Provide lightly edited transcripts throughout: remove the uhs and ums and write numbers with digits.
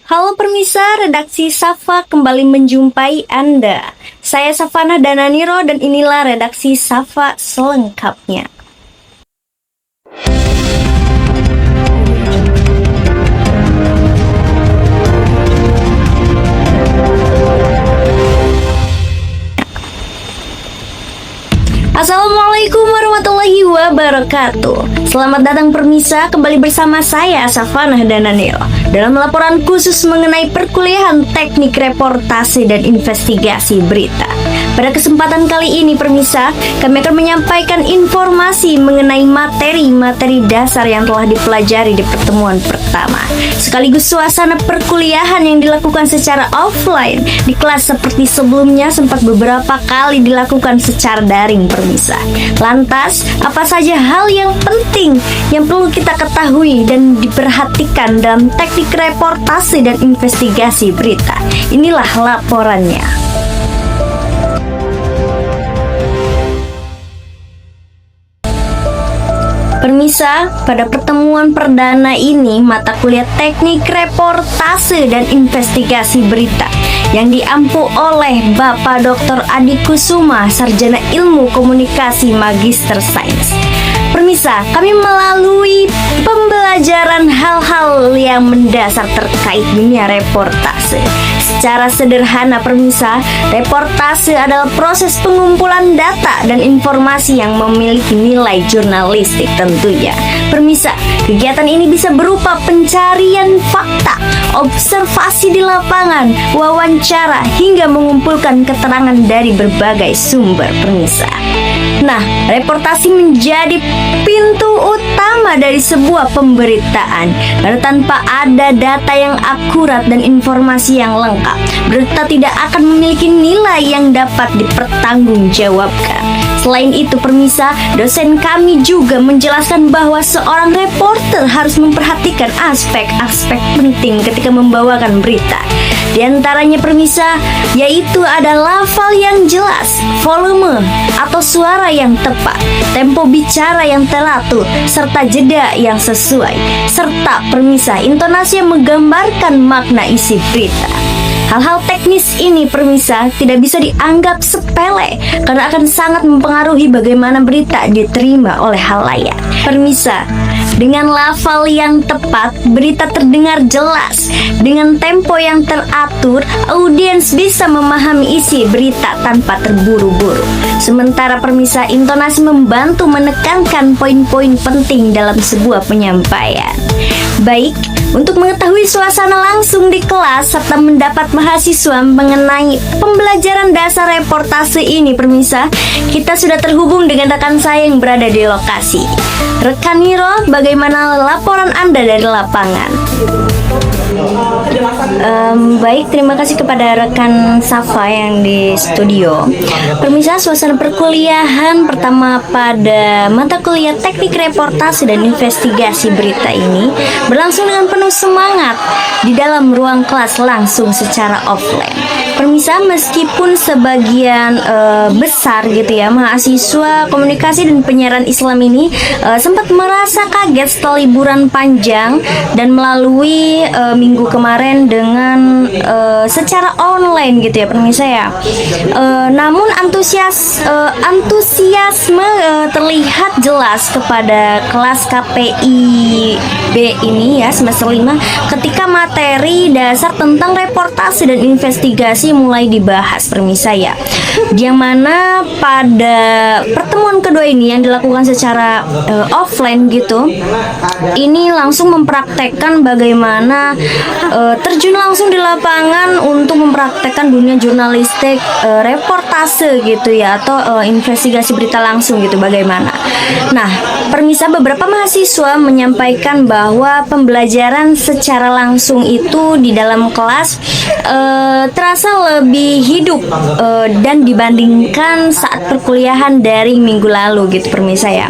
Halo permisa, redaksi Safa kembali menjumpai Anda. Saya Safana Dananiro dan inilah redaksi Safa selengkapnya. Assalamualaikum warahmatullahi wabarakatuh. Selamat datang permisa, kembali bersama saya Safana Dananiro dalam laporan khusus mengenai perkuliahan teknik reportase dan investigasi berita. Pada kesempatan kali ini permisa, kami akan menyampaikan informasi mengenai materi-materi dasar yang telah dipelajari di pertemuan pertama, sekaligus suasana perkuliahan yang dilakukan secara offline di kelas seperti sebelumnya sempat beberapa kali dilakukan secara daring permisa. Lantas, apa saja hal yang penting yang perlu kita ketahui dan diperhatikan dalam teknik reportase dan investigasi berita? Inilah laporannya. Permisa, pada pertemuan perdana ini mata kuliah teknik reportase dan investigasi berita yang diampu oleh Bapak Dr. Adi Kusuma, Sarjana Ilmu Komunikasi Magister Sains. Permisa, kami melalui pembelajaran hal-hal yang mendasar terkait dunia reportase. Secara sederhana permisa, reportase adalah proses pengumpulan data dan informasi yang memiliki nilai jurnalistik tentunya. Permisa, kegiatan ini bisa berupa pencarian fakta, observasi di lapangan, wawancara, hingga mengumpulkan keterangan dari berbagai sumber permisa. Nah, reportase menjadi pintu utama dari sebuah pemberitaan. Karena tanpa ada data yang akurat dan informasi yang lengkap, berita tidak akan memiliki nilai yang dapat dipertanggungjawabkan. Selain itu permisa, dosen kami juga menjelaskan bahwa seorang reporter harus memperhatikan aspek-aspek penting ketika membawakan berita. Di antaranya permisa, yaitu ada lafal yang jelas, volume atau suara yang tepat, tempo bicara yang teratur, serta jeda yang sesuai, serta permisa intonasi yang menggambarkan makna isi berita. Hal-hal teknis ini permisa tidak bisa dianggap sepele karena akan sangat mempengaruhi bagaimana berita diterima oleh halayak. Permisa, dengan lafal yang tepat, berita terdengar jelas. Dengan tempo yang teratur, audiens bisa memahami isi berita tanpa terburu-buru. Sementara permisa, intonasi membantu menekankan poin-poin penting dalam sebuah penyampaian. Baik, untuk mengetahui suasana langsung di kelas serta mendapat mahasiswa mengenai pembelajaran dasar reportase ini permisa, kita sudah terhubung dengan rekan saya yang berada di lokasi. Rekan Niro, bagaimana laporan Anda dari lapangan? Baik, terima kasih kepada rekan Safa yang di studio. Permisa, suasana perkuliahan pertama pada mata kuliah teknik reportase dan investigasi berita ini berlangsung dengan penuh semangat di dalam ruang kelas langsung secara offline. Permisa, meskipun sebagian besar gitu ya mahasiswa komunikasi dan penyiaran Islam ini sempat merasa kaget setelah liburan panjang dan melalui minggu kemarin dengan secara online gitu ya permisa ya. Namun antusiasme terlihat jelas kepada kelas KPI B ini ya semester 5 ketika materi dasar tentang reportase dan investigasi mulai dibahas permisa ya. Yang mana pada pertemuan kedua ini yang dilakukan secara offline gitu, ini langsung mempraktekkan bagaimana terjun langsung di lapangan untuk mempraktekkan dunia jurnalistik reportase gitu ya, atau investigasi berita langsung gitu bagaimana. Nah, permisa, beberapa mahasiswa menyampaikan bahwa pembelajaran secara langsung itu di dalam kelas terasa lebih hidup dan dibandingkan saat perkuliahan dari minggu lalu gitu permisa ya.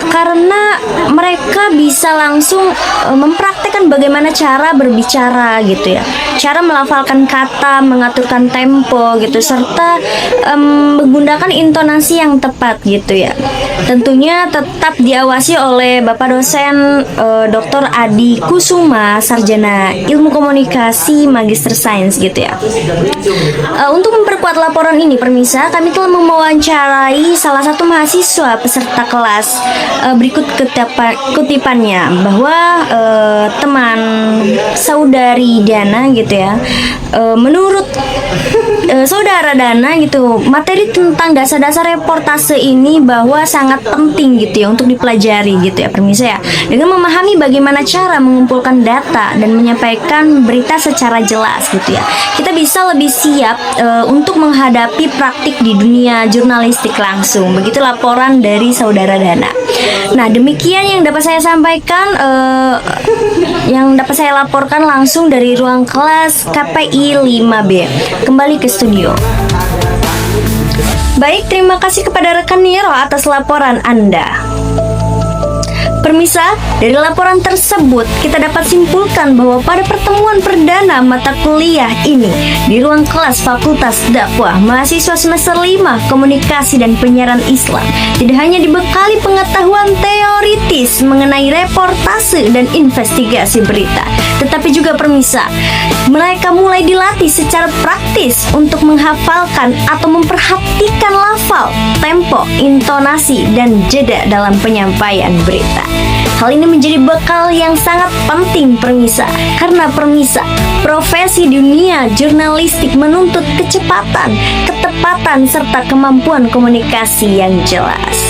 Karena mereka bisa langsung mempraktekkan bagaimana cara berbicara gitu ya, cara melafalkan kata, mengaturkan tempo gitu, serta menggunakan intonasi yang tepat gitu ya. Tentunya tetap diawasi oleh Bapak dosen Dr. Adi Kusuma, sarjana ilmu komunikasi, magister sains gitu ya. Untuk memperkuat laporan ini permisa, kami telah mewawancarai salah satu mahasiswa peserta kelas. Berikut kutipannya bahwa teman saudari Dana gitu ya, menurut saudara Dana gitu, materi tentang dasar-dasar reportase ini bahwa sangat penting gitu ya untuk dipelajari gitu ya permisa ya, dengan memahami bagaimana cara mengumpulkan data dan menyampaikan berita secara jelas gitu ya, kita bisa lebih siap untuk menghadapi praktik di dunia jurnalistik langsung. Begitu laporan dari saudara Dana. Nah, demikian yang dapat saya sampaikan, yang dapat saya laporkan langsung dari ruang kelas KPI 5B. Kembali ke studio. Baik, terima kasih kepada rekan Niro atas laporan Anda. Permisa, dari laporan tersebut kita dapat simpulkan bahwa pada pertemuan perdana mata kuliah ini di ruang kelas Fakultas Dakwah, mahasiswa semester 5 Komunikasi dan Penyiaran Islam tidak hanya dibekali pengetahuan teoritis mengenai reportase dan investigasi berita, tetapi juga permisa, mereka mulai dilatih secara praktis untuk menghafalkan atau memperhatikan lafal, tempo, intonasi, dan jeda dalam penyampaian berita. Hal ini menjadi bekal yang sangat penting permisa, karena permisa, profesi dunia jurnalistik menuntut kecepatan, ketepatan, serta kemampuan komunikasi yang jelas.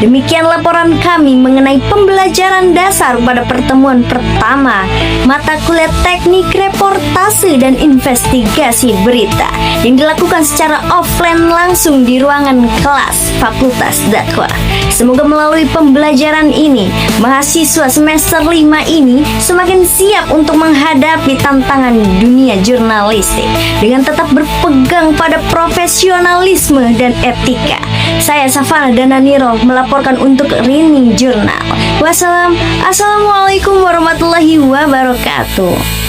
Demikian laporan kami mengenai pembelajaran dasar pada pertemuan pertama mata kuliah teknik reportase dan investigasi berita yang dilakukan secara offline langsung di ruangan kelas Fakultas Dakwah. Semoga melalui pembelajaran ini, mahasiswa semester 5 ini semakin siap untuk menghadapi tantangan dunia jurnalistik dengan tetap berpegang pada profesionalisme dan etika. Saya Safana Dananiro melaporkan untuk Rini Jurnal. Wassalamualaikum warahmatullahi wabarakatuh.